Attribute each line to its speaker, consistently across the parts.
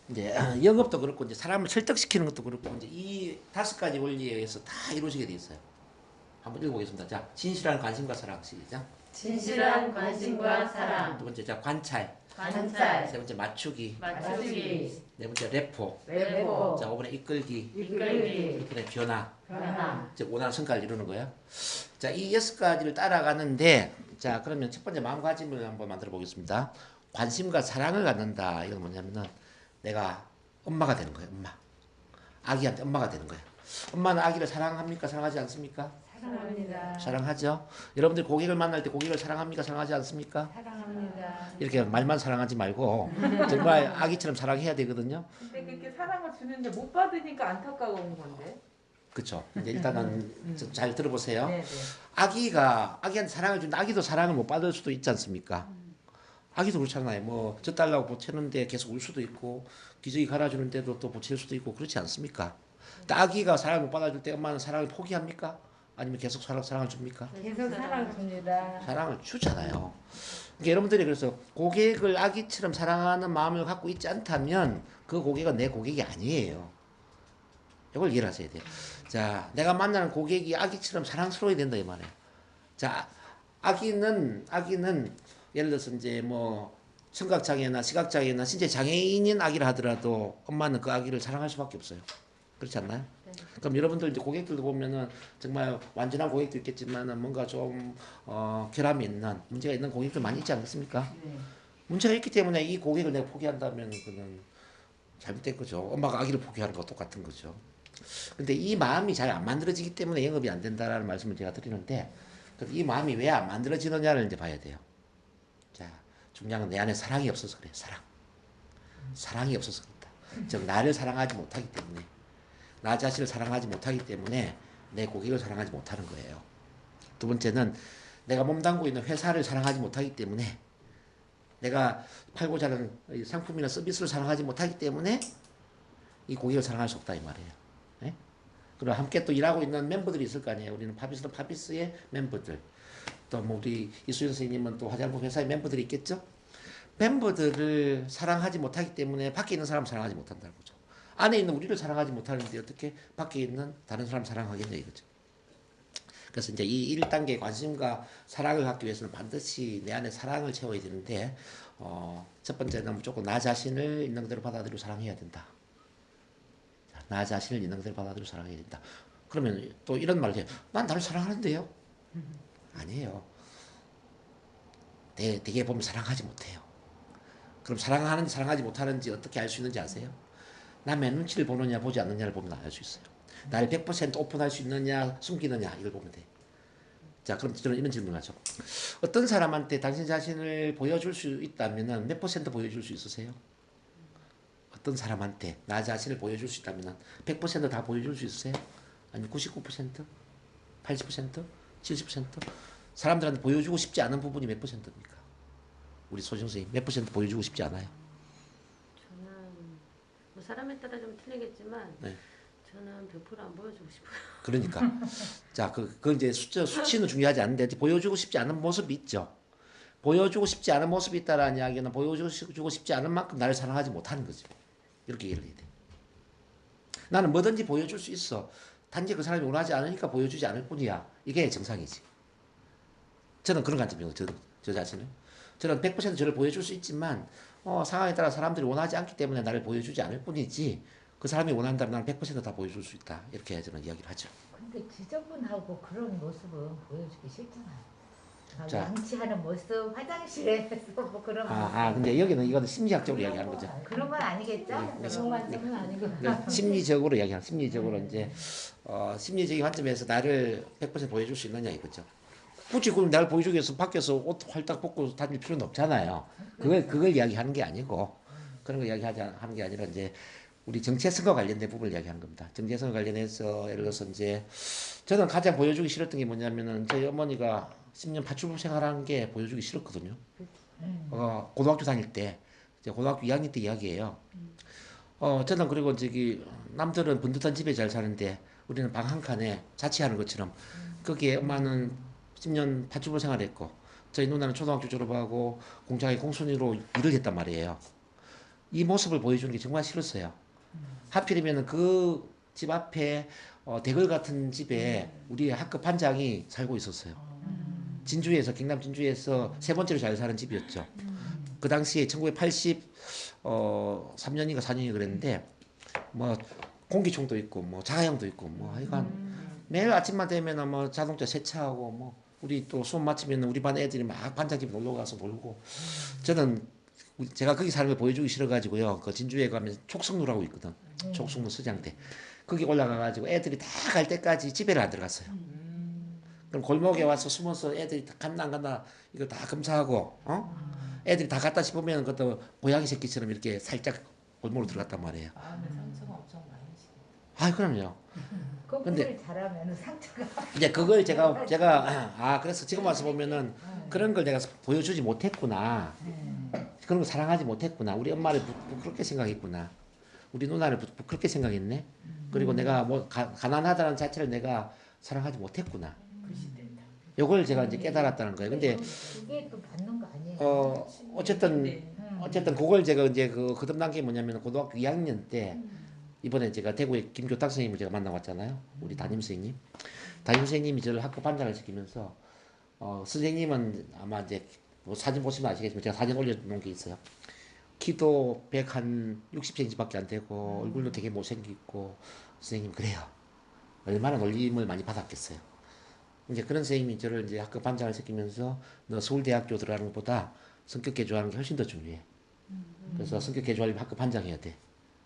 Speaker 1: 이제 영업도 그렇고 이제 사람을 설득시키는 것도 그렇고 이제 이 5가지 원리에 의해서 다 이루어지게 돼 있어요. 한번 읽어보겠습니다. 자, 진실한 관심과 사랑 시작.
Speaker 2: 진실한 관심과 사랑.
Speaker 1: 두 번째 자 관찰.
Speaker 2: 관찰.
Speaker 1: 세 번째 맞추기.
Speaker 2: 맞추기.
Speaker 1: 네 번째 레포.
Speaker 2: 레포.
Speaker 1: 자 5번에 이끌기.
Speaker 2: 이끌기.
Speaker 1: 6번에 변화.
Speaker 2: 변화.
Speaker 1: 즉 원하는 성과를 이루는 거예요. 자, 이 6가지를 따라가는데 자 그러면 첫 번째 마음가짐을 한번 만들어 보겠습니다. 관심과 사랑을 갖는다. 이건 뭐냐면은 내가 엄마가 되는 거예요. 엄마. 아기한테 엄마가 되는 거예요. 엄마는 아기를 사랑합니까? 사랑하지 않습니까?
Speaker 2: 사랑합니다.
Speaker 1: 사랑하죠. 여러분들 고객을 만날 때 고객을 사랑합니까? 사랑하지 않습니까?
Speaker 2: 사랑합니다.
Speaker 1: 이렇게 말만 사랑하지 말고 정말 아기처럼 사랑해야 되거든요.
Speaker 3: 근데 그렇게 사랑을 주는데 못 받으니까 안타까운 건데.
Speaker 1: 그렇죠. 이제 일단은 잘 들어보세요.
Speaker 3: 네, 네.
Speaker 1: 아기한테 사랑을 준다. 아기도 사랑을 못 받을 수도 있지 않습니까? 아기도 그렇잖아요. 뭐 젖달라고 보채는데 계속 울 수도 있고 기저귀 갈아주는데도 또 보챌 수도 있고 그렇지 않습니까? 근데 아기가 사랑을 못 받아줄 때 엄마는 사랑을 포기합니까? 아니면 계속 사랑을 줍니까?
Speaker 2: 계속 사랑 줍니다.
Speaker 1: 사랑을 주잖아요. 그러니까 여러분들이 그래서 고객을 아기처럼 사랑하는 마음을 갖고 있지 않다면 그 고객은 내 고객이 아니에요. 이걸 이해를 하셔야 돼요. 자, 내가 만나는 고객이 아기처럼 사랑스러워야 된다 이 말이에요. 자, 아기는 예를 들어서 이제 뭐 청각장애나 시각장애나 신체 장애인인 아기를 하더라도 엄마는 그 아기를 사랑할 수밖에 없어요. 그렇지 않나요? 네. 그럼 여러분들 이제 고객들도 보면은 정말 완전한 고객도 있겠지만은 뭔가 좀 결함이 있는 문제가 있는 고객들 많이 있지 않습니까?
Speaker 3: 네.
Speaker 1: 문제가 있기 때문에 이 고객을 내가 포기한다면 그는 잘못된 거죠. 엄마가 아기를 포기하는 거 똑같은 거죠. 근데 이 마음이 잘 안 만들어지기 때문에 영업이 안 된다라는 말씀을 제가 드리는데 이 마음이 왜 안 만들어지느냐를 이제 봐야 돼요. 자, 중요한 건 내 안에 사랑이 없어서 그래요. 사랑이 없어서 그렇다. 즉 나를 사랑하지 못하기 때문에 나 자신을 사랑하지 못하기 때문에 내 고객을 사랑하지 못하는 거예요. 두 번째는 내가 몸담고 있는 회사를 사랑하지 못하기 때문에 내가 팔고자 하는 상품이나 서비스를 사랑하지 못하기 때문에 이 고객을 사랑할 수 없다 이 말이에요. 네? 그리고 함께 또 일하고 있는 멤버들이 있을 거 아니에요. 우리는 파비스는 파비스의 멤버들. 또 뭐 우리 이수연 선생님은 또 화장품 회사의 멤버들이 있겠죠. 멤버들을 사랑하지 못하기 때문에 밖에 있는 사람 사랑하지 못한다는 거죠. 안에 있는 우리를 사랑하지 못하는데 어떻게 밖에 있는 다른 사람 사랑하겠냐 이거죠. 그래서 이제 이 1단계 관심과 사랑을 갖기 위해서는 반드시 내 안에 사랑을 채워야 되는데 첫 번째는 무조건 나 자신을 있는 그대로 받아들이고 사랑해야 된다. 나 자신을 있는 그대로 받아들이고 사랑해야 된다. 그러면 또 이런 말을 해요. 난 나를 사랑하는데요. 아니에요. 되게 보면 사랑하지 못해요. 그럼 사랑하는지 사랑하지 못하는지 어떻게 알 수 있는지 아세요? 남의 눈치를 보느냐 보지 않느냐를 보면 알 수 있어요. 나를 100% 오픈할 수 있느냐 숨기느냐 이걸 보면 돼요. 자, 그럼 저는 이런 질문을 하죠. 어떤 사람한테 당신 자신을 보여줄 수 있다면 몇 퍼센트 보여줄 수 있으세요? 어떤 사람한테 나 자신을 보여줄 수 있다면 100%다 보여줄 수 있으세요? 아니면 99%? 80%? 70%? 사람들한테 보여주고 싶지 않은 부분이 몇 %입니까? 우리 소정 선생님 몇 % 보여주고 싶지 않아요?
Speaker 4: 저는 뭐 사람에 따라 좀 틀리겠지만
Speaker 1: 네.
Speaker 4: 저는 100%안 보여주고 싶어요.
Speaker 1: 그러니까 자, 그 이제 수치는 중요하지 않은데 보여주고 싶지 않은 모습이 있죠. 보여주고 싶지 않은 모습이 있다라는 이야기는 보여주고 싶지 않은 만큼 나를 사랑하지 못하는 거지. 이렇게 이해를 해야 돼. 나는 뭐든지 보여줄 수 있어. 단지 그 사람이 원하지 않으니까 보여주지 않을 뿐이야. 이게 정상이지. 저는 그런 관점이에요. 저 자신을. 저는 100% 저를 보여줄 수 있지만 상황에 따라 사람들이 원하지 않기 때문에 나를 보여주지 않을 뿐이지 그 사람이 원한다면 나는 100%다 보여줄 수 있다. 이렇게 저는 이야기를 하죠.
Speaker 2: 근데 지저분하고 그런 모습은 보여주기 싫잖아요.
Speaker 1: 자.
Speaker 2: 양치하는 모습, 화장실에서 뭐 그런 모습.
Speaker 1: 근데 여기는 이거는 심리학적으로 이야기하는 거죠.
Speaker 2: 그런 건 아니겠죠? 그런 관점은 아니고.
Speaker 1: 심리적으로 이야기하는 심리적으로 이제 심리적인 관점에서 나를 100% 보여줄 수 있느냐 이거죠. 굳이 그럼 나를 보여주기 위해서 밖에서 옷 활딱 벗고 다닐 필요는 없잖아요. 그걸 이야기하는 게 아니고 그런 거 하는 게 아니라 이제 우리 정체성과 관련된 부분을 이야기하는 겁니다. 정체성과 관련해서 예를 들어서 이제 저는 가장 보여주기 싫었던 게 뭐냐면은 저희 어머니가 10년 파출부 생활한 게 보여주기 싫었거든요. 고등학교 다닐 때 이제 고등학교 2학년 때 이야기예요. 저는 그리고 저기 남들은 번듯한 집에 잘 사는데 우리는 방 한 칸에 자취하는 것처럼 거기에 엄마는 10년 파출부 생활했고 저희 누나는 초등학교 졸업하고 공장에 공순위로 일을 했단 말이에요. 이 모습을 보여주는 게 정말 싫었어요. 하필이면 그 집 앞에 대걸 같은 집에 우리 학급 반장이 살고 있었어요. 진주에서 경남 진주에서 세 번째로 잘 사는 집이었죠. 그 당시에 1983년인가 4년이 그랬는데 뭐 공기총도 있고 뭐 자가용도 있고 뭐 하여간 매일 아침만 되면은 뭐 자동차 세차하고 뭐 우리 또 수업 마치면 우리 반 애들이 막 반장 집 놀러 가서 놀고 저는 제가 거기 사는 걸 보여주기 싫어가지고요. 그 진주에 가면 촉성루라고 있거든. 촉성루 서장대. 거기 올라가가지고 애들이 다 갈 때까지 집에를 안 들어갔어요. 그럼 골목에 와서 숨어서 애들이 다 갔나 안 갔나 이거 다 검사하고 애들이 다 갔다 싶으면 그것도 고양이 새끼처럼 이렇게 살짝 골목으로 들어갔단 말이에요.
Speaker 3: 마음의 상처가 엄청 많으시겠다.
Speaker 1: 아 그럼요. 근데-
Speaker 2: 공부를 잘하면 상처가
Speaker 1: 이제 그걸 제가 그래서 지금 와서 보면은 그런 걸 내가 보여주지 못했구나. 그런 걸 사랑하지 못했구나. 우리 엄마를 부끄럽게 생각했구나. 우리 누나를 부끄럽게 생각했네. 그리고 내가 뭐 가난하다는 자체를 내가 사랑하지 못했구나. 요걸 제가 이제 깨달았다는 거예요. 근데
Speaker 2: 그게 또 받는 거 아니에요?
Speaker 1: 어쨌든 그걸 제가 이제 거듭난 게 뭐냐면 고등학교 2학년 때 이번에 제가 대구에 김교탁 선생님을 제가 만나왔잖아요. 우리 담임 선생님. 담임 선생님이 저를 학교 반장을 시키면서 선생님은 아마 이제 뭐 사진 보시면 아시겠지만 제가 사진 올려놓은 게 있어요. 키도 160cm밖에 안 되고 얼굴도 되게 못생기고 선생님 그래요. 얼마나 놀림을 많이 받았겠어요. 이제 그런 선생님이 저를 이제 학교 반장을 시키면서 너 서울대학교 들어가는 것보다 성격 개조하는 게 훨씬 더 중요해. 그래서 성격 개조하려면 학교 반장해야 돼.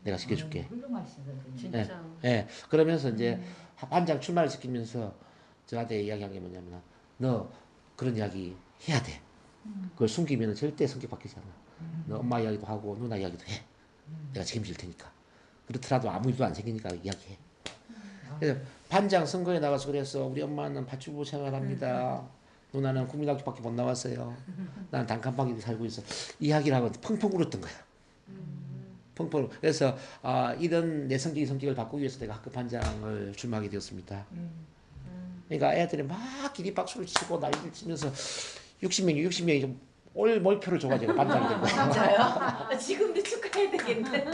Speaker 1: 내가 시켜줄게.
Speaker 2: 훌륭하신 선생님.
Speaker 4: 진짜.
Speaker 1: 예. 그러면서 이제 반장 출마를 시키면서 저한테 이야기한 게 뭐냐면 너 그런 이야기 해야 돼. 그걸 숨기면 절대 성격 바뀌지 않아. 너 엄마 이야기도 하고 누나 이야기도 해. 내가 책임질 테니까. 그렇더라도 아무 일도 안 생기니까 이야기해. 그래서 반장 선거에 나가서 그래서 우리 엄마는 파출부 생활합니다. 누나는 국민학교밖에 못 나왔어요. 나는 단칸방에 살고 있어. 이야기를 하고 펑펑 울었던 거야. 펑펑. 그래서 이런 내 성격을 바꾸기 위해서 내가 학급 반장을 출마하게 되었습니다. 그러니까 애들이 막 기립박수를 치고 난리를 치면서 60명이 올 몰표를 줘가지고 반장이 된 거예요.
Speaker 3: 진짜요? 지금도 축하해야 되겠네.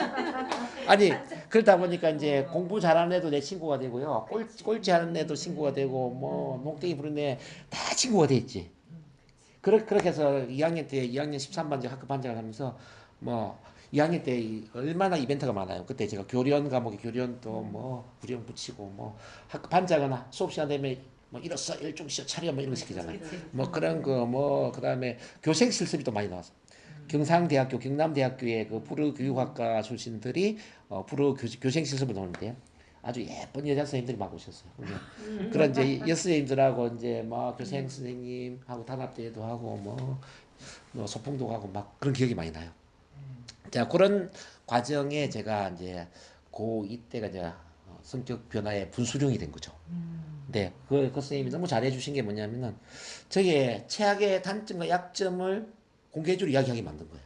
Speaker 1: 아니 그러다 보니까 이제 공부 잘하는 애도 내 친구가 되고요. 꼴찌 하는 애도 친구가 되고 뭐 농땡이 부르는 애 다 친구가 돼 있지. 그렇게 해서 2학년 때 2학년 13반 학급 반장을 하면서 뭐 2학년 때 얼마나 이벤트가 많아요. 그때 제가 교련 과목에 교련도 뭐 구령 붙이고 뭐 학급 반장은 수업 시간 되면 뭐 일어서 일종 쉬어 차려 뭐 이런 거 시키잖아요. 뭐 그런 거 뭐 그다음에 교생 실습이 또 많이 나왔어. 경상대학교, 경남대학교의 그 불어교육학과 출신들이 교생 실습을 나오는데요. 아주 예쁜 여자 선생님들이 막 오셨어요. 그런 이제 여선생님들하고 이제 막 교생 선생님하고 단합대회도 하고 뭐 소풍도 가고 막 그런 기억이 많이 나요. 자 그런 과정에 제가 이제 고2 때가 이제 성격 변화의 분수령이 된 거죠. 네, 그 선생님이 너무 잘해주신 게 뭐냐면은 저의 최악의 단점과 약점을 공개적으로 이야기하게 만든 거예요.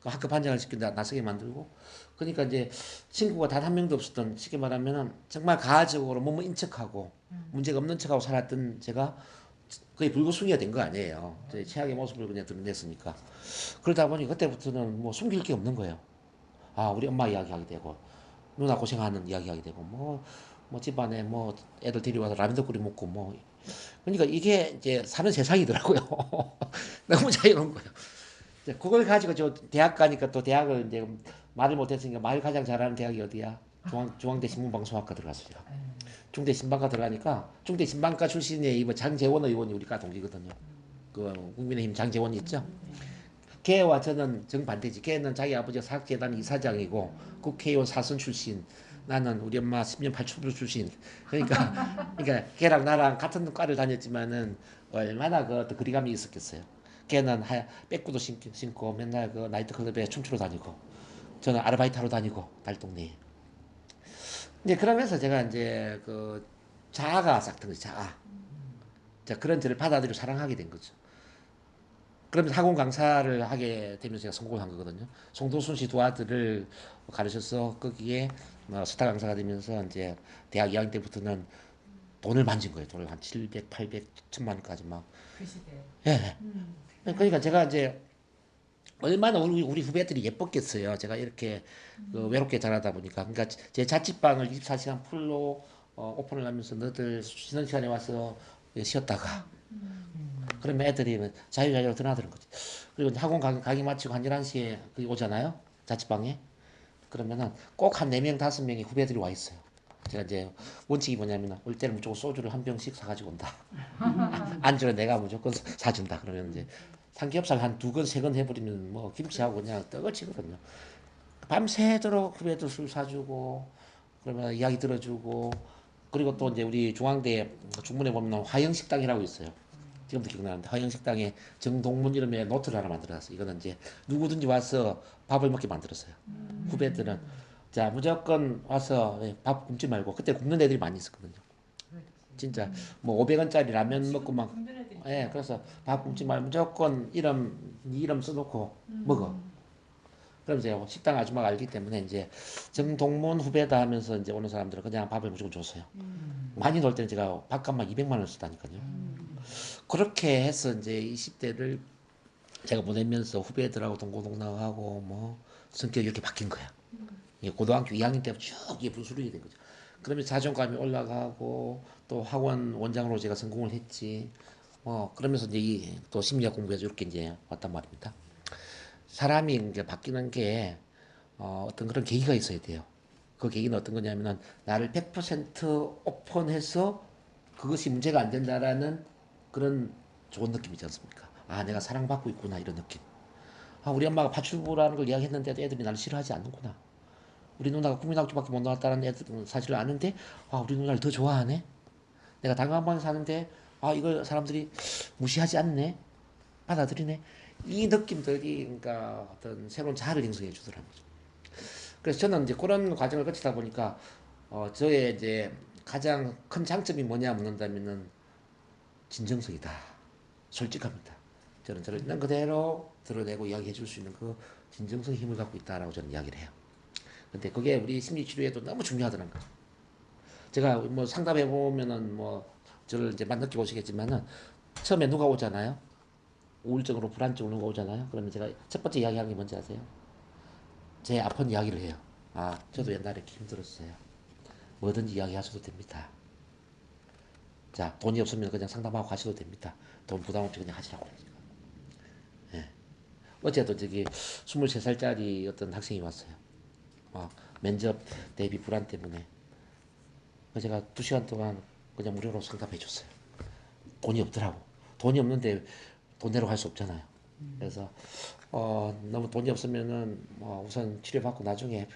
Speaker 1: 그 학급 반장을 시켜 나서게 만들고, 그러니까 이제 친구가 단 한 명도 없었던, 쉽게 말하면은 정말 가학적으로 몸을 인척하고 문제가 없는 척하고 살았던 제가 거의 불구숭이가 된 거 아니에요. 제 최악의 모습을 그냥 드러냈으니까. 그러다 보니 그때부터는 뭐 숨길 게 없는 거예요. 우리 엄마 이야기하게 되고, 누나 고생하는 이야기하게 되고, 뭐 집안에 뭐 애들 데려와서 라면도 끓여 먹고 뭐. 그러니까 이게 이제 사는 세상이더라고요. 너무 자유로운 거예요. 이제 그걸 가지고 저 대학 가니까 또 대학을 이제 말을 못했으니까 말 가장 잘하는 대학이 어디야? 중앙대 신문방송학과 들어갔어요. 중대 신방과 들어가니까 중대 신방과 출신의 뭐 장재원 의원이 우리과 동기거든요. 그 국민의힘 장재원이 있죠. 걔와 저는 정반대지. 걔는 자기 아버지가 사학재단 이사장이고 국회의원 사선 출신. 나는 우리 엄마 10년 발출부 출신. 그러니까 걔랑 나랑 같은 과를 다녔지만은 얼마나 그 거리감이 있었겠어요. 걔는 백구도 신고 맨날 그 나이트클럽에 춤추러 다니고 저는 아르바이트 하러 다니고 달동네에. 이제 그러면서 제가 이제 그 자아가 싹튼 거죠. 자아. 자, 그런 저를 받아들이고 사랑하게 된 거죠. 그러면서 학원 강사를 하게 되면서 제가 성공을 한 거거든요. 송도순 씨 두 아들을 가르쳐서 거기에 스타 강사가 되면서 이제 대학 2학년 때부터는 돈을 만진 거예요. 돈을 한 700, 800, 1000만 원까지 막.
Speaker 3: 그 시대.
Speaker 1: 예. 그러니까 제가 이제 얼마나 우리 후배들이 예뻤겠어요. 제가 이렇게 외롭게 자라다 보니까. 그러니까 제 자취방을 24시간 풀로 오픈을 하면서 너들 쉬는 시간에 와서 쉬었다가 그러면 애들이 자유자유로 드나드는 거지. 그리고 학원 가기 마치고 한 11시에 거기 오잖아요. 자취방에. 그러면은 꼭 한 4명, 5명이 후배들이 와 있어요. 제가 이제 원칙이 뭐냐면 올 때는 무조건 소주를 한 병씩 사가지고 온다. 안주를 내가 무조건 사준다. 그러면 이제 삼겹살 한 2건, 3건 해버리면 뭐 김치하고 그냥 떡을 치거든요. 밤새도록 후배들 술 사주고 그러면 이야기 들어주고 그리고 또 이제 우리 중앙대 중문에 보면 화영식당이라고 있어요. 지금도 기억나는데 화영식당에 정동문 이름의 노트를 하나 만들어놨어요. 이거는 이제 누구든지 와서 밥을 먹게 만들었어요. 후배들은 자 무조건 와서 밥 굶지 말고 그때 굶는 애들이 많이 있었거든요. 진짜 뭐 500원짜리 라면 먹고 막
Speaker 3: 굶는 애들 있죠.
Speaker 1: 그래서 밥 굶지 말고 무조건 네 이름 써놓고 먹어. 그럼 이제 식당 아줌마가 알기 때문에 이제 정동문 후배다 하면서 이제 오는 사람들은 그냥 밥을 무조건 줬어요. 많이 놀 때는 제가 밥값만 200만 원 썼다니까요. 그렇게 해서 이제 20대를 제가 보내면서 후배들하고 동고동락하고 뭐 성격이 이렇게 바뀐 거야. 이게 고등학교 2학년 때부터 쭉 이게 분수령이 된 거죠. 그러면 자존감이 올라가고 또 학원 원장으로 제가 성공을 했지. 그러면서 이제 또 심리학 공부해서 이렇게 이제 왔단 말입니다. 사람이 이제 바뀌는 게 어떤 그런 계기가 있어야 돼요. 그 계기는 어떤 거냐면은 나를 100% 오픈해서 그것이 문제가 안 된다라는 그런 좋은 느낌 있지 않습니까? 아, 내가 사랑받고 있구나 이런 느낌. 아, 우리 엄마가 파출부라는 걸 이야기했는데도 애들이 나를 싫어하지 않는구나. 우리 누나가 국민학교밖에 못 나왔다는 애들은 사실을 아는데 아, 우리 누나를 더 좋아하네. 내가 당감반에 사는데 아, 이걸 사람들이 무시하지 않네. 받아들이네. 이 느낌들이 그러니까 어떤 새로운 자아를 형성해 주더라고요. 그래서 저는 이제 그런 과정을 거치다 보니까 저의 이제 가장 큰 장점이 뭐냐 묻는다면은 진정성이다. 솔직합니다. 저는 저를 있는 그대로 드러내고 이야기해 줄 수 있는 그 진정성 힘을 갖고 있다라고 저는 이야기를 해요. 근데 그게 우리 심리 치료에도 너무 중요하더라는 거죠. 제가 뭐 상담해 보면은 뭐 저를 이제 만 느껴보시겠지만은 처음에 누가 오잖아요. 우울증으로 불안증으로 누가 오잖아요. 그러면 제가 첫 번째 이야기하는 게 뭔지 아세요? 제 아픈 이야기를 해요. 아, 저도 옛날에 이렇게 힘들었어요. 뭐든지 이야기하셔도 됩니다. 자, 돈이 없으면 그냥 상담하고 가셔도 됩니다. 돈 부담 없이 그냥 하시라고. 예. 어제도 저기 23살짜리 어떤 학생이 왔어요. 면접 대비 불안 때문에. 그래서 제가 2시간 동안 그냥 무료로 상담해 줬어요. 돈이 없더라고. 돈이 없는데 돈 내러 갈 수 없잖아요. 그래서 너무 돈이 없으면은 우선 치료받고 나중에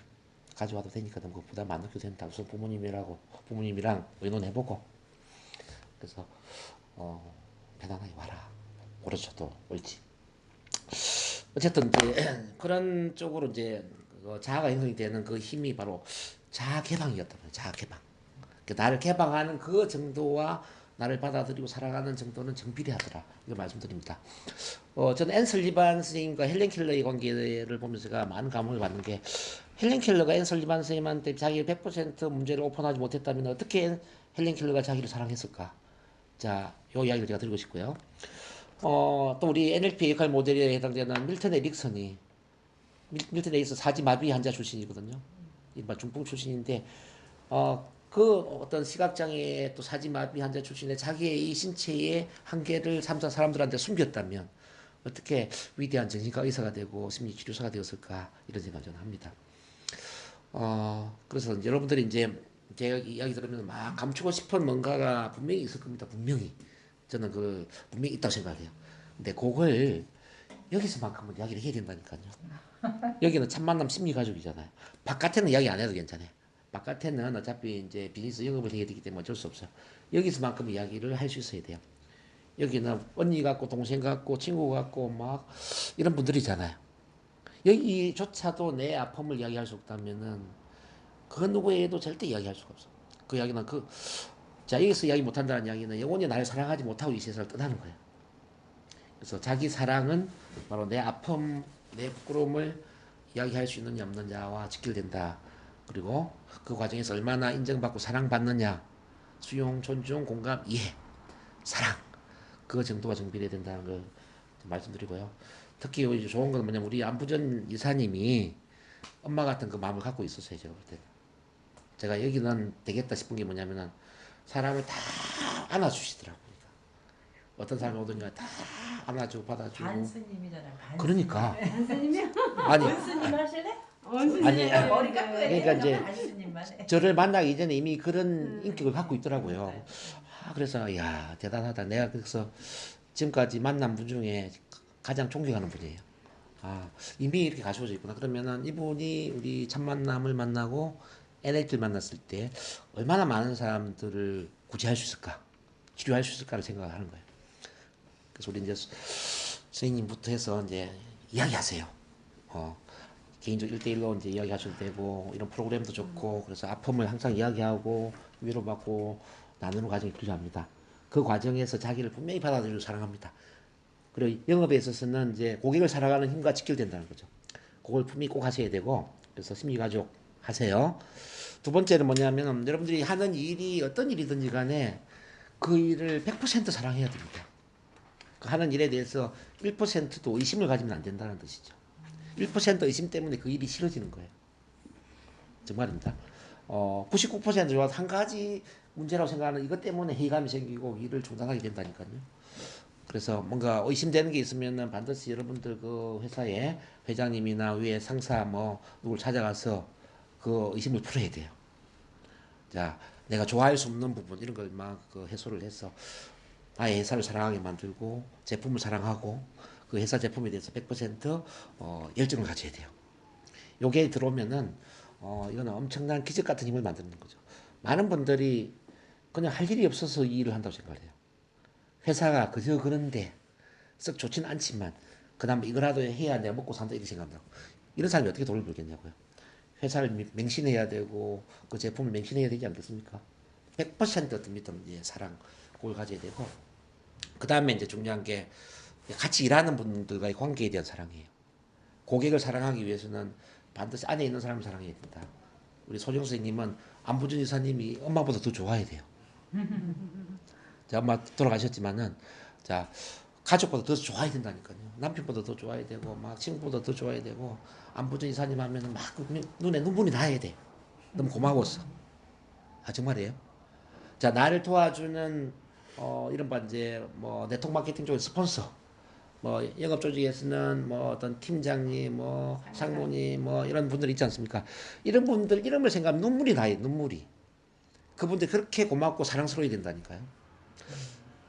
Speaker 1: 가져와도 되니까 너무 부담 안 느껴도 된다. 우선 부모님이랑 의논해보고 그래서 편안하게 와라. 오르쳐도 옳지. 어쨌든 이제 그런 쪽으로 이제 자아가 형성이 되는 그 힘이 바로 자아 개방이었단 말이에요. 자아 개방. 그러니까 나를 개방하는 그 정도와 나를 받아들이고 살아가는 정도는 정비례하더라. 이거 말씀드립니다. 저는 앤 설리반 선생님과 헬렌 켈러의 관계를 보면서 제가 많은 감흥을 받는 게 헬렌 켈러가 앤 설리반 선생님한테 자기 100% 문제를 오픈하지 못했다면 어떻게 헬렌 켈러가 자기를 사랑했을까? 자, 요 이야기를 제가 드리고 싶고요. 또 우리 NLP 역할 모델에 해당되는 밀턴 에릭슨이 밀턴 에릭슨 사지 마비 환자 출신이거든요. 일반 중풍 출신인데 그 어떤 시각장애 또 사지마비 환자 출신의 자기의 이 신체의 한계를 사람들한테 숨겼다면 어떻게 위대한 정신과 의사가 되고 심리치료사가 되었을까 이런 생각을 저는 합니다. 그래서 여러분들이 이제 제가 이야기 들으면 막 감추고 싶은 뭔가가 분명히 있을 겁니다. 분명히 저는 그 분명히 있다고 생각해요. 근데 그걸 여기서만큼은 이야기를 해야 된다니까요. 여기는 첫 만남 심리 가족이잖아요. 바깥에는 이야기 안 해도 괜찮아요. 바깥에는 어차피 이제 비즈니스 영업을 해야 되기 때문에 어쩔 수 없어요. 여기서만큼 이야기를 할 수 있어야 돼요. 여기는 언니 같고 동생 같고 친구 같고 막 이런 분들이잖아요. 여기조차도 내 아픔을 이야기할 수 없다면은 그 누구에도 절대 이야기할 수가 없어. 그 이야기는 자 여기서 이야기 못한다는 이야기는 영원히 나를 사랑하지 못하고 이 세상을 떠나는 거예요. 그래서 자기 사랑은 바로 내 아픔, 내 부끄러움을 이야기할 수 있느냐 없느냐와 직결된다. 그리고 그 과정에서 얼마나 인정받고 사랑받느냐, 수용, 존중, 공감, 이해, 사랑 그 정도가 정비돼야 된다는 걸 말씀드리고요. 특히 이제 좋은 건 뭐냐면 우리 안부전 이사님이 엄마 같은 그 마음을 갖고 있었어요. 제가 볼 때는. 제가 여기는 되겠다 싶은 게 뭐냐면은 사람을 다 안아주시더라고요. 어떤 사람이 오든가 다 안아주고 받아주고.
Speaker 2: 반스님이잖아요. 반스님.
Speaker 1: 그러니까
Speaker 4: 선생님이요?
Speaker 1: 아니
Speaker 2: 원스님 하실래?
Speaker 1: 아니,
Speaker 2: 머리 깎고
Speaker 1: 그러니까 이제
Speaker 2: 반스님만 해.
Speaker 1: 저를 만나기 전에 이미 그런 인격을 갖고 있더라고요. 그래서 야 대단하다. 내가 그래서 지금까지 만난 분 중에 가장 존경하는 분이에요. 이미 이렇게 가셔져 있구나. 그러면은 이분이 우리 첫 만남을 만나고 NLT를 만났을 때 얼마나 많은 사람들을 구제할 수 있을까, 치료할 수 있을까를 생각을 하는 거예요. 그래서 우리 이제 선생님부터 해서 이제 이야기하세요. 개인적 1대1로 이제 이야기하셔도 되고, 이런 프로그램도 좋고, 그래서 아픔을 항상 이야기하고, 위로받고, 나누는 과정이 필요합니다. 그 과정에서 자기를 분명히 받아들이고 사랑합니다. 그리고 영업에 있어서는 이제 고객을 사랑하는 힘과 직결된다는 거죠. 그걸 분명히 꼭 하셔야 되고, 그래서 심리가족 하세요. 두 번째는 뭐냐면, 여러분들이 하는 일이 어떤 일이든지 간에 그 일을 100% 사랑해야 됩니다. 그 하는 일에 대해서 1%도 의심을 가지면 안 된다는 뜻이죠. 1% 의심 때문에 그 일이 싫어지는 거예요. 정말입니다. 99% 좋아서 한 가지 문제라고 생각하는 이것 때문에 회의감이 생기고 일을 중단하게 된다니까요. 그래서 뭔가 의심되는 게 있으면은 반드시 여러분들 그 회사의 회장님이나 위에 상사 뭐 누굴 찾아가서 그 의심을 풀어야 돼요. 자, 내가 좋아할 수 없는 부분 이런 걸 막 그 해소를 해서 나의 회사를 사랑하게 만들고 제품을 사랑하고 그 회사 제품에 대해서 100% 열정을 가져야 돼요. 요게 들어오면은 이거는 엄청난 기적 같은 힘을 만드는 거죠. 많은 분들이 그냥 할 일이 없어서 이 일을 한다고 생각을 해요. 회사가 그저 그런데 썩 좋진 않지만 그나마 이거라도 해야 내가 먹고 산다 이렇게 생각한다고. 이런 사람이 어떻게 돈을 벌겠냐고요. 회사를 맹신해야 되고 그 제품을 맹신해야 되지 않겠습니까? 100% 어떤 믿음, 사랑 그걸 가져야 되고, 그 다음에 이제 중요한 게 같이 일하는 분들과의 관계에 대한 사랑이에요. 고객을 사랑하기 위해서는 반드시 안에 있는 사람을 사랑해야 된다. 우리 소정 선생님은 안부준 이사님이 엄마보다 더 좋아야 돼요. 자, 엄마 돌아가셨지만은 자 가족보다 더 좋아야 된다니까요. 남편보다 더 좋아야 되고 막 친구보다 더 좋아야 되고 안부준 이사님 하면은 막 눈에 눈물이 나야 돼. 너무 고마웠어. 정말이에요. 자, 나를 도와주는 이런 이제 뭐 네트워크 마케팅 쪽의 스폰서, 뭐 영업 조직에서는 뭐 어떤 팀장님, 뭐 상무님, 뭐 이런 분들 있지 않습니까? 이런 분들 이름을 생각하면 눈물이 나요. 눈물이. 그분들 그렇게 고맙고 사랑스러워야 된다니까요.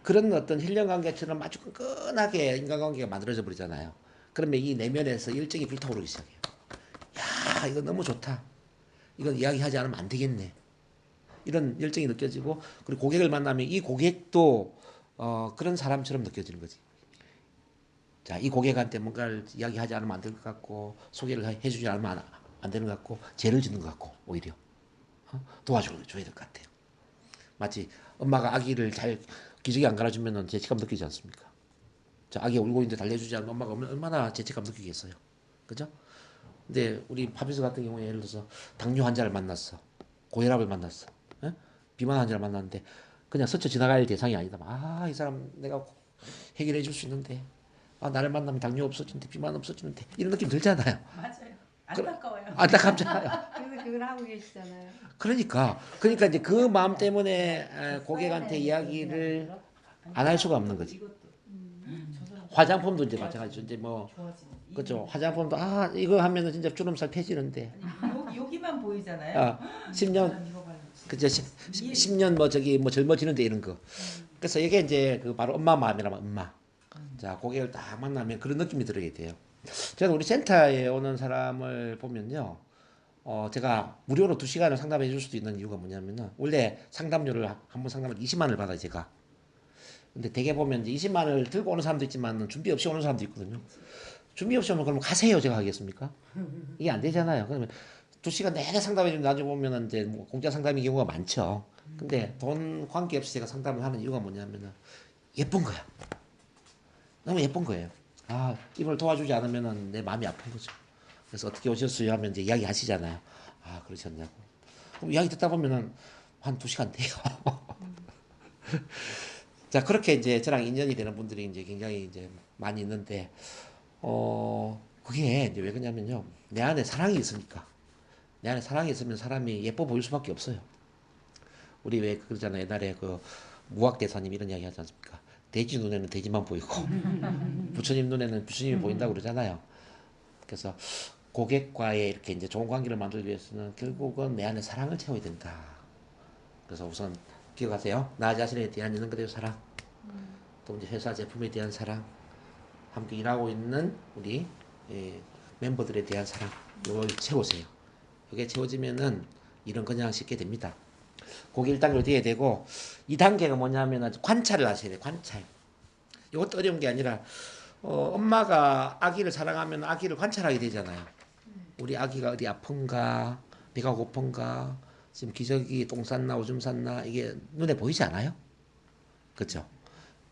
Speaker 1: 그런 어떤 힐링 관계처럼 아주 끈끈하게 인간관계가 만들어져 버리잖아요. 그러면 이 내면에서 열정이 불타오르기 시작해요. 야, 이거 너무 좋다. 이건 이야기하지 않으면 안 되겠네. 이런 열정이 느껴지고, 그리고 고객을 만나면 이 고객도 그런 사람처럼 느껴지는 거지. 자, 이 고객한테 뭔가를 이야기하지 않으면 안 될 것 같고, 소개를 해주지 않으면 안 되는 것 같고, 죄를 짓는 것 같고, 오히려 도와줘야 될 것 같아요. 마치 엄마가 아기를 잘 기저귀 안 갈아주면 죄책감 느끼지 않습니까? 자, 아기 울고 있는데 달래주지 않으면 엄마가 얼마나 죄책감 느끼겠어요. 그죠? 근데 우리 파비스 같은 경우에 예를 들어서 당뇨 환자를 만났어. 고혈압을 만났어. 비만 환자를 만났는데 그냥 스쳐 지나갈 대상이 아니다. 이 사람 내가 해결해 줄 수 있는데, 나를 만나면 당뇨 없어지는데 비만 없어지는데 이런 느낌 들잖아요.
Speaker 2: 맞아요. 안타까워요.
Speaker 1: 안타깝잖아요.
Speaker 4: 그래서 그걸 하고 계시잖아요.
Speaker 1: 그러니까 이제 그 마음 때문에 고객한테 이야기를 안 할 수가 없는 거지. 화장품도 이제 마찬가지죠. 이제 뭐 그렇죠. 화장품도 이거 하면은 진짜 주름살 펴지는데
Speaker 2: 여기만 보이잖아요.
Speaker 1: 10년 그죠. 10년 뭐 저기 뭐 젊어지는데 이런 거. 그래서 이게 이제 그 바로 엄마 마음이라면 엄마. 자, 고객을 딱 만나면 그런 느낌이 들게 돼요. 제가 우리 센터에 오는 사람을 보면요. 제가 무료로 2시간을 상담해 줄 수도 있는 이유가 뭐냐면은, 원래 상담료를 한 번 상담을 20만 원을 받아요, 제가. 근데 대개 보면 이제 20만 원을 들고 오는 사람도 있지만 준비 없이 오는 사람도 있거든요. 준비 없이 오면 그러면 가세요, 제가 하겠습니까? 이게 안 되잖아요. 그러면 2시간 내내 상담해 주면 나중에 보면은 이제 뭐 공짜 상담인 경우가 많죠. 근데 돈 관계없이 제가 상담을 하는 이유가 뭐냐면은 예쁜 거야. 너무 예쁜 거예요. 이걸 도와주지 않으면은 내 마음이 아픈 거죠. 그래서 어떻게 오셨어요 하면 이제 이야기 하시잖아요. 그러셨냐고. 그럼 이야기 듣다 보면은 한 2시간 돼요. 자, 그렇게 이제 저랑 인연이 되는 분들이 이제 굉장히 이제 많이 있는데, 그게 이제 왜 그러냐면요. 내 안에 사랑이 있으니까. 내 안에 사랑이 있으면 사람이 예뻐 보일 수밖에 없어요. 우리 왜 그러잖아요. 옛날에 그 무학대사님 이런 이야기 하지 않습니까? 돼지 눈에는 돼지만 보이고 부처님 눈에는 부처님이 보인다고 그러잖아요. 그래서 고객과의 이렇게 이제 좋은 관계를 만들기 위해서는 결국은 내 안에 사랑을 채워야 된다. 그래서 우선 기억하세요. 나 자신에 대한 있는 그대로 사랑, 또 이제 회사 제품에 대한 사랑, 함께 일하고 있는 우리 멤버들에 대한 사랑, 이걸 채우세요. 이게 채워지면은 일은 그냥 쉽게 됩니다. 그게 1단계로 돼야 되고 2단계가 뭐냐면 관찰을 하셔야 돼요. 관찰. 이것도 어려운 게 아니라 엄마가 아기를 사랑하면 아기를 관찰하게 되잖아요. 우리 아기가 어디 아픈가, 배가 고픈가, 지금 기저귀 똥 쌌나 오줌 쌌나 이게 눈에 보이지 않아요? 그렇죠?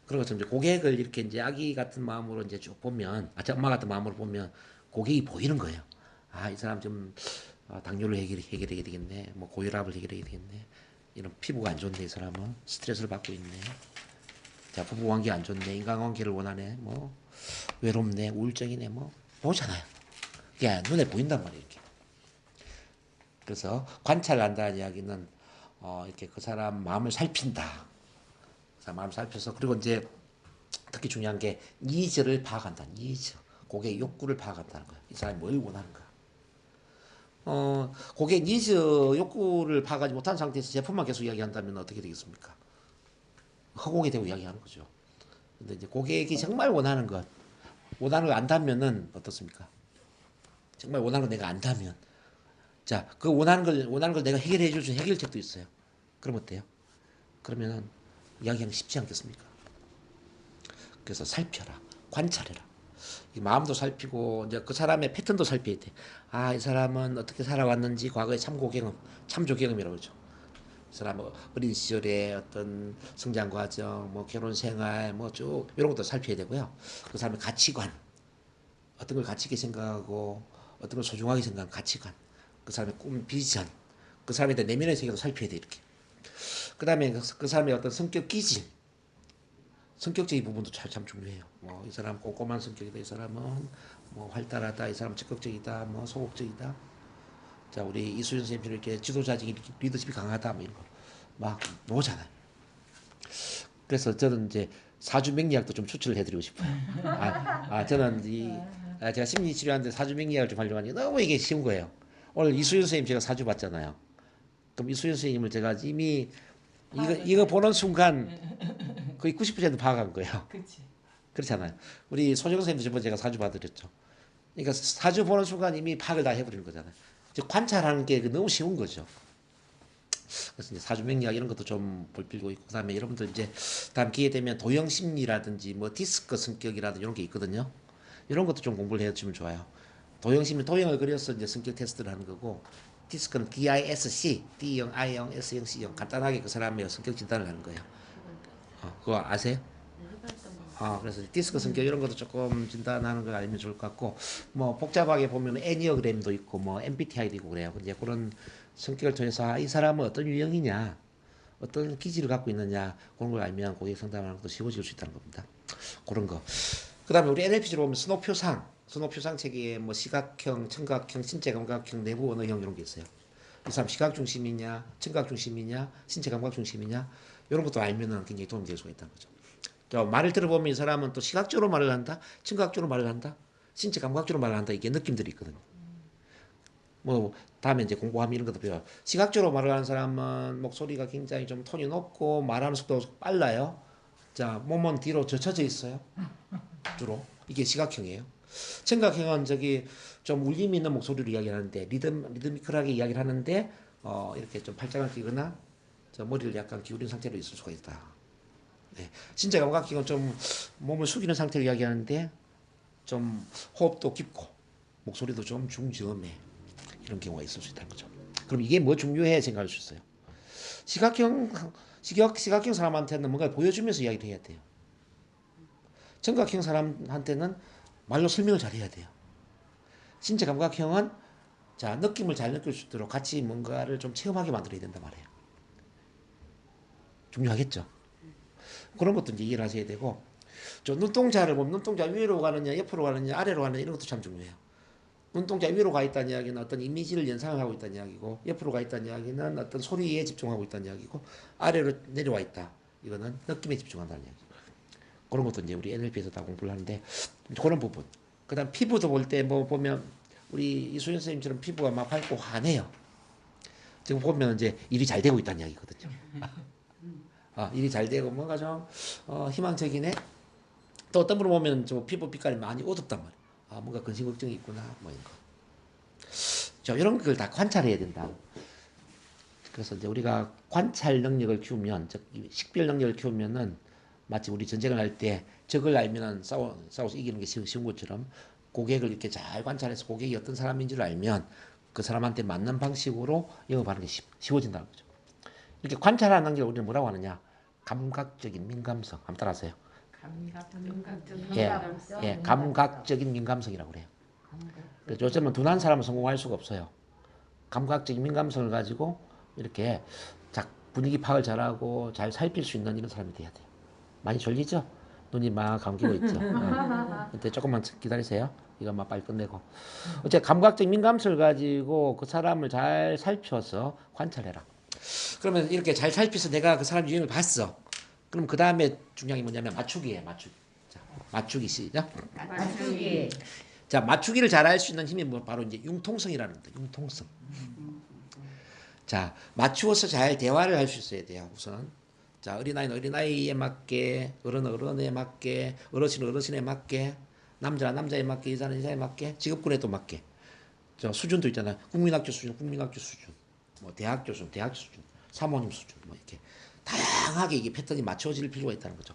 Speaker 1: 그런 것처럼 이제 고객을 이렇게 이제 아기 같은 마음으로 이제 쭉 보면, 엄마 같은 마음으로 보면 고객이 보이는 거예요. 아, 이 사람 좀 당뇨를 해결해야 되겠네. 뭐 고혈압을 해결해야 되겠네. 이런 피부가 안 좋네. 이 사람은 스트레스를 받고 있네. 자, 부부 관계 안 좋네. 인간관계를 원하네. 뭐 외롭네. 우울증이네. 뭐 보잖아요. 그게 눈에 보인단 말이에요. 이렇게. 그래서 관찰을 한다는 이야기는 이렇게 그 사람 마음을 살핀다. 그 사람 마음을 살펴서 그리고 이제 특히 중요한 게 니즈를 파악한다. 니즈. 고객의 욕구를 파악한다는 거예요. 이 사람이 뭘 원하는가. 고객 니즈 욕구를 파악하지 못한 상태에서 제품만 계속 이야기한다면 어떻게 되겠습니까? 허공이 되고 이야기하는 거죠. 근데 이제 고객이 정말 원하는 것, 원하는 걸 안다면은 어떻습니까? 정말 원하는 걸 내가 안다면, 자, 그 원하는 걸 내가 해결해 줄 수 있는 해결책도 있어요. 그럼 어때요? 그러면은 이야기하기 쉽지 않겠습니까? 그래서 살펴라, 관찰해라. 이 마음도 살피고 이제 그 사람의 패턴도 살펴야 돼. 아, 이 사람은 어떻게 살아왔는지 과거의 참고 경험, 참조 경험이라고 그러죠. 이 사람 어린 시절의 어떤 성장 과정, 뭐 결혼 생활, 뭐 쭉 이런 것도 살펴야 되고요. 그 사람의 가치관, 어떤 걸 가치 있게 생각하고 어떤 걸 소중하게 생각하는 가치관, 그 사람의 꿈, 비전, 그 사람에 대한 내면의 세계도 살펴야 돼 이렇게. 그다음에 그 사람의 어떤 성격 기질, 성격적인 부분도 참 중요해요. 뭐 이 사람 꼼꼼한 성격이다, 이 사람은 뭐 활달하다, 이 사람은 적극적이다, 뭐 소극적이다. 자, 우리 이수연 선생님 이렇게 지도자적인 리더십이 강하다, 뭐 이런 거 막 보잖아요. 그래서 저는 이제 사주 명리학도 좀 추천을 해드리고 싶어요. 저는 제가 심리 치료하는데 사주 명리학을 좀 하려고 하니까 너무 이게 쉬운 거예요. 오늘 이수연 선생님 제가 사주 봤잖아요. 그럼 이수연 선생님을 제가 이미 이거 보는 순간 거의 90% 파악한 거예요.
Speaker 3: 그치.
Speaker 1: 그렇잖아요. 우리 소정 선생님도 저번에 제가 사주 봐드렸죠. 그러니까 사주 보는 순간 이미 파악을 다 해버리는 거잖아요. 즉 관찰하는 게 너무 쉬운 거죠. 그래서 이제 사주 명리학 이런 것도 좀 볼 필요가 있고, 그다음에 여러분들 이제 다음 기회 되면 도형 심리라든지 뭐 디스크 성격이라든지 이런 게 있거든요. 이런 것도 좀 공부를 해주면 좋아요. 도형 심리, 도형을 그려서 이제 성격 테스트를 하는 거고, 디스크는 DISC, D형, I형, S형, C형 간단하게 그 사람의 성격 진단을 하는 거예요. 그거 아세요? 그래서 디스크 성격 이런 것도 조금 진단하는 걸 알면 좋을 것 같고, 뭐 복잡하게 보면 애니어그램도 있고 뭐 MBTI도 있고 그래요. 이제 그런 성격을 통해서 이 사람은 어떤 유형이냐, 어떤 기질을 갖고 있느냐 그런 걸 알면 고객 상담하는 것도 쉬워질 수 있다는 겁니다. 그런 거. 그다음에 우리 NLP로 보면 스노표상 체계에 뭐 시각형, 청각형, 신체 감각형, 내부 언어형 이런 게 있어요. 이 사람 시각 중심이냐, 청각 중심이냐, 신체 감각 중심이냐 이런 것도 알면은 굉장히 도움이 될 수가 있다는 거죠. 말을 들어보면 이 사람은 또 시각적으로 말을 한다, 청각적으로 말을 한다, 신체 감각적으로 말을 한다, 이게 느낌들이 있거든요. 뭐 다음에 이제 공부하면 이런 것도 배워요. 시각적으로 말을 하는 사람은 목소리가 굉장히 좀 톤이 높고 말하는 속도가 빨라요. 자, 몸은 뒤로 젖혀져 있어요. 주로 이게 시각형이에요. 청각형은 저기 좀 울림 있는 목소리로 이야기하는데 리드미컬하게 이야기를 하는데 이렇게 좀 팔짱을 끼거나 저 머리를 약간 기울인 상태로 있을 수가 있다. 네. 신체 감각형은 좀 몸을 숙이는 상태로 이야기하는데 좀 호흡도 깊고 목소리도 좀 중저음해 이런 경우가 있을 수 있다는 거죠. 그럼 이게 뭐 중요해 생각할 수 있어요. 시각형 사람한테는 뭔가 보여주면서 이야기를 해야 돼요. 청각형 사람한테는 말로 설명을 잘 해야 돼요. 신체 감각형은 자, 느낌을 잘 느낄 수 있도록 같이 뭔가를 좀 체험하게 만들어야 된단 말이에요. 중요하겠죠. 그런 것도 이제 이해를 하셔야 되고, 저 눈동자를 보면 눈동자 위로 가느냐 옆으로 가느냐 아래로 가느냐 이런 것도 참 중요해요. 눈동자 위로 가 있다는 이야기는 어떤 이미지를 연상을 하고 있다는 이야기고 옆으로 가 있다는 이야기는 어떤 소리에 집중하고 있다는 이야기고 아래로 내려와 있다. 이거는 느낌에 집중한다는 이야기. 그런 것도 이제 우리 NLP에서 다 공부를 하는데 그런 부분. 그다음 피부도 볼 때 뭐 보면 우리 이소연 선생님처럼 피부가 막 밝고 환해요. 지금 보면 이제 일이 잘 되고 있다는 이야기거든요. 일이 잘 되고 뭔가 좀 희망적이네. 또 어떤 분을 보면 좀 피부 빛깔이 많이 어둡단 말이에요. 뭔가 근심 걱정이 있구나 뭐 이런 거. 이런 걸 다 관찰해야 된다. 그래서 이제 우리가 관찰 능력을 키우면, 즉 식별 능력을 키우면은 마치 우리 전쟁을 할 때 적을 알면은 싸워서 이기는 게 쉬운 것처럼 고객을 이렇게 잘 관찰해서 고객이 어떤 사람인지를 알면 그 사람한테 맞는 방식으로 영업하는 게 쉬워진다는 거죠. 이렇게 관찰하는 능력을 우리는 뭐라고 하느냐? 감각적인 민감성. 한번 따라하세요. 감각적인 민감성이라고 그래요. 그래서 요즘은 둔한 사람은 성공할 수가 없어요. 감각적인 민감성을 가지고 이렇게 분위기 파악을 잘하고 잘 살필 수 있는 이런 사람이 돼야 돼요. 많이 졸리죠? 눈이 막 감기고 있죠. 근데 조금만 기다리세요. 이거 막 빨리 끝내고. 어째 감각적 민감성을 가지고 그 사람을 잘 살펴서 관찰해라. 그러면 이렇게 잘 살펴서 내가 그 사람 유형을 봤어. 그럼 그 다음에 중요한 게 뭐냐면 맞추기예요. 맞추기. 자, 맞추기 시작.
Speaker 2: 맞추기.
Speaker 1: 자, 맞추기를 잘 할 수 있는 힘이 바로 이제 융통성이라는 거예요. 융통성. 자, 맞추어서 잘 대화를 할 수 있어야 돼요. 우선. 자, 어린아이는 어린아이에 맞게, 어른은 어른에 맞게, 어르신은 어르신에 맞게, 남자는 남자에 맞게, 여자는 여자에 맞게, 직업군에도 맞게. 저 수준도 있잖아요. 국민학교 수준, 국민학교 수준, 뭐 대학교 수준, 대학 수준, 사모님 수준, 뭐 이렇게 다양하게 이게 패턴이 맞춰질 필요가 있다는 거죠.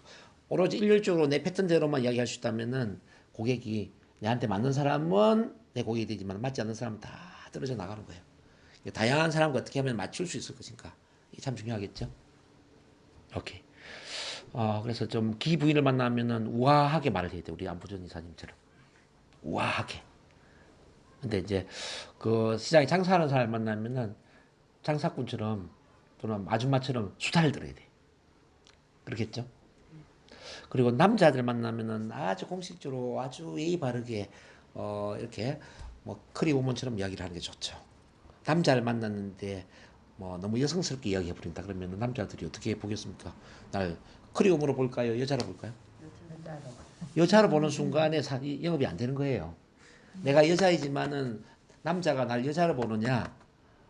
Speaker 1: 오로지 일률적으로 내 패턴대로만 이야기할 수 있다면은 고객이 내한테 맞는 사람은 내 고객이 되지만 맞지 않는 사람은 다 떨어져 나가는 거예요. 다양한 사람과 어떻게 하면 맞출 수 있을 것인가. 이게 참 중요하겠죠. 오케이. 그래서 좀 기부인을 만나면은 우아하게 말을 해야 돼. 우리 안부전 이사님처럼. 우아하게. 근데 이제 그 시장에 장사하는 사람 만나면은 장사꾼처럼 또는 아줌마처럼 수다를 들어야 돼. 그렇겠죠? 그리고 남자들 만나면은 아주 공식적으로 아주 예의 바르게 이렇게 뭐 크리우먼처럼 이야기를 하는 게 좋죠. 남자를 만났는데 뭐 너무 여성스럽게 이야기해 버린다 그러면 남자들이 어떻게 보겠습니까? 날 크리움으로 볼까요? 여자로 볼까요? 여자로 보는 순간에 영업이 안 되는 거예요. 내가 여자이지만은 남자가 날 여자로 보느냐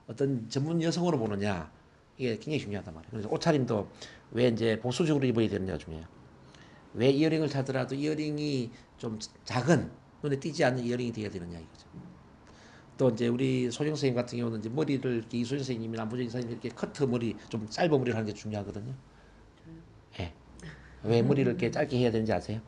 Speaker 1: 어떤 전문 여성으로 보느냐 이게 굉장히 중요하단 말이에요. 그래서 옷차림도 왜 이제 보수적으로 입어야 되느냐가 중요해요. 왜 이어링을 사더라도 이어링이 좀 작은 눈에 띄지 않는 이어링이 되어야 되느냐 이거죠. 또 이제 우리 소영 선생님 같은 경우는 이제 머리를 이렇게 이소영 선생님이나 안부정 선생님 이렇게 커트 머리 좀 짧은 머리를 하는 게 중요하거든요. 예. 왜 머리를 이렇게 짧게 해야 되는지 아세요?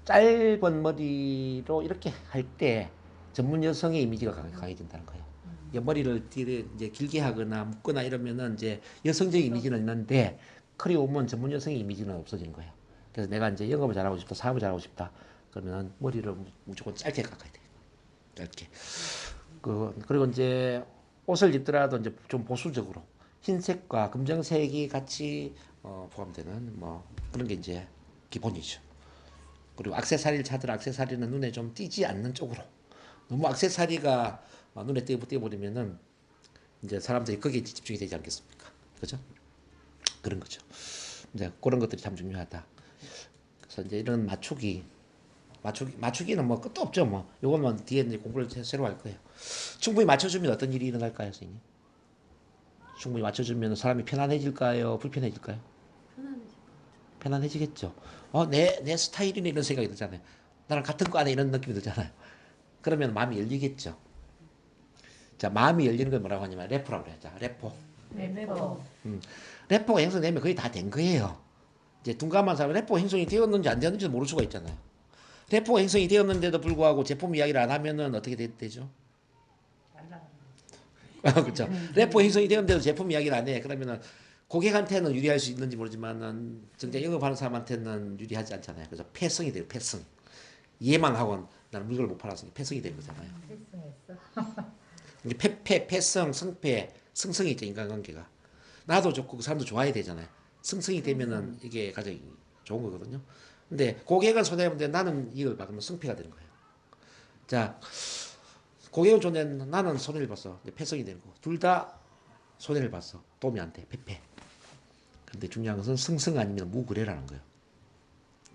Speaker 1: 짧은 머리로 이렇게 할 때 전문 여성의 이미지가 강해진다는 거예요. 머리를 뒤에 이제 길게 하거나 묶거나 이러면은 이제 여성적인 이미지는 있는데 커리 오면 전문 여성의 이미지는 없어지는 거예요. 그래서 내가 이제 영업을 잘하고 싶다, 사업을 잘하고 싶다, 그러면 머리를 무조건 짧게 깎아야 돼요. 짧게. 그리고 이제 옷을 입더라도 이제 좀 보수적으로 흰색과 검정색이 같이 포함되는 뭐 그런 게 이제 기본이죠. 그리고 액세서리를 찾더라 액세서리는 눈에 좀 띄지 않는 쪽으로. 너무 액세서리가 눈에 띄어버리면은 이제 사람들이 거기에 집중이 되지 않겠습니까? 그죠? 그런 거죠. 이제 그런 것들이 참 중요하다. 그래서 이제 이런 맞추기는 뭐 끝도 없죠. 뭐 요거는 뒤에 이제 공부를 새로 할 거예요. 충분히 맞춰주면 어떤 일이 일어날까요, 선생님? 충분히 맞춰주면 사람이 편안해질까요, 불편해질까요? 편안해지겠죠. 내 스타일이네 이런 생각이 들잖아요. 나랑 같은 거 안에 이런 느낌이 들잖아요. 그러면 마음이 열리겠죠. 자, 마음이 열리는 걸 뭐라고 하냐면 레포라고 그래요. 자, 레포. 레포가 형성되면 거의 다 된 거예요. 이제 둔감한 사람은 레포가 형성이 되었는지 안 되었는지 모를 수가 있잖아요. 레포가 형성이 되었는데도 불구하고 제품 이야기를 안 하면은 어떻게 되죠? 그렇죠. 레포 형성이 되었는데도 제품 이야기를 안 해. 그러면은 고객한테는 유리할 수 있는지 모르지만은 정작 영업하는 사람한테는 유리하지 않잖아요. 그래서 폐성이 돼요. 폐성. 이해만 하고 나는 물건을 못 팔았으니 폐성이 된 거잖아요. 이제 폐성, 성패, 성성이 있죠. 인간관계가. 나도 좋고 그 사람도 좋아야 되잖아요. 성성이 되면은 이게 가장 좋은 거거든요. 근데 고객은 손해보는데 나는 이익을 받으면 승패가 되는 거예요. 자, 고객은 손해는 나는 손해를 봤어. 패성이 되는 거고. 둘 다 손해를 봤어. 도움이 안 돼. 패패. 근데 중요한 것은 승승 아니면 무거래라는 거예요.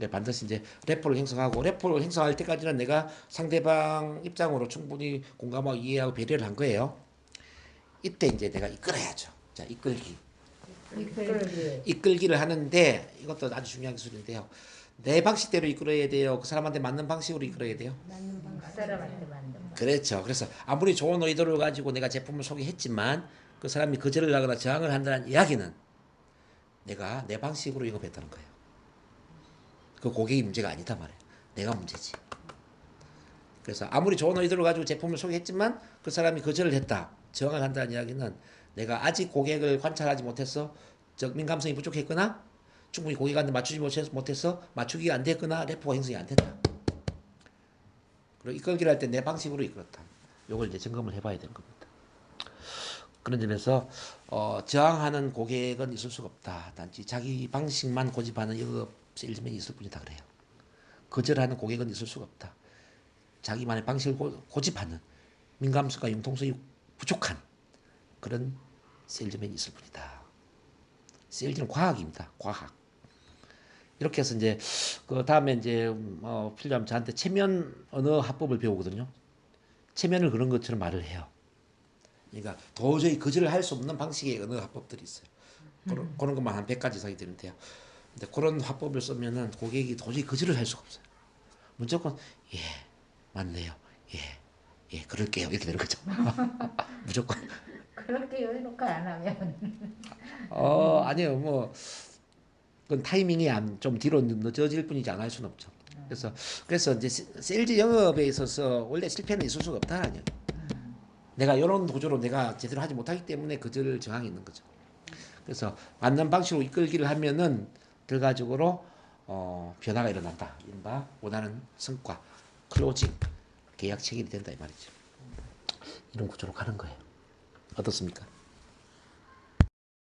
Speaker 1: 반드시 이제 레포를 형성하고 레포를 형성할 때까지는 내가 상대방 입장으로 충분히 공감하고 이해하고 배려를 한 거예요. 이때 이제 내가 이끌어야죠. 자, 이끌기. 이끌기를 하는데 이것도 아주 중요한 기술인데요. 내 방식대로 이끌어야 돼요. 그 사람한테 맞는 방식으로 이끌어야 돼요.
Speaker 2: 그 사람한테 맞는 거.
Speaker 1: 그렇죠. 그래서 아무리 좋은 의도를 가지고 내가 제품을 소개했지만 그 사람이 거절을 하거나 저항을 한다는 이야기는 내가 내 방식으로 영업했다는 거예요. 그 고객이 문제가 아니다 말이에요. 내가 문제지. 그래서 아무리 좋은 의도를 가지고 제품을 소개했지만 그 사람이 거절을 했다. 저항을 한다는 이야기는 내가 아직 고객을 관찰하지 못해서 민감성이 부족했거나 충분히 고객한테 맞추지 못해서 맞추기가 안 됐거나 레포가 형성이 안 됐다. 그리고 이끌기를 할 때 내 방식으로 이끌었다. 요걸 이제 점검을 해봐야 되는 겁니다. 그런 점에서 저항하는 고객은 있을 수가 없다. 단지 자기 방식만 고집하는 영업 세일즈맨이 있을 뿐이다 그래요. 거절하는 고객은 있을 수가 없다. 자기만의 방식을 고집하는 민감성과 융통성이 부족한 그런 세일즈맨이 있을 뿐이다. 세일즈는 과학입니다. 과학. 이렇게 해서 이제 그 다음에 이제 필요하면 저한테 체면 언어 합법을 배우거든요. 체면을 그런 것처럼 말을 해요. 그러니까 도저히 거절을 할 수 없는 방식의 언어 합법들이 있어요. 그런 것만 한 100가지 이상이 되는데요. 근데 그런 화법을 쓰면은 고객이 도저히 거절을 할 수가 없어요. 무조건 예, 맞네요. 예, 그럴게요. 이렇게 되는 거죠. 무조건.
Speaker 2: 그렇게요 이렇게 안 하면
Speaker 1: 아니요. 뭐 그건 타이밍이 좀 뒤로 늦어질 뿐이지 안 할 수는 없죠. 그래서 이제 세일즈 영업에 있어서 원래 실패는 있을 수가 없다라는. 내가 이런 구조로 내가 제대로 하지 못하기 때문에 거절 저항이 있는 거죠. 그래서 맞는 방식으로 이끌기를 하면은 결과적으로 변화가 일어난다. 이른바 원하는 성과, 클로징, 계약 체결이 된다 이 말이죠. 이런 구조로 가는 거예요. 어떻습니까?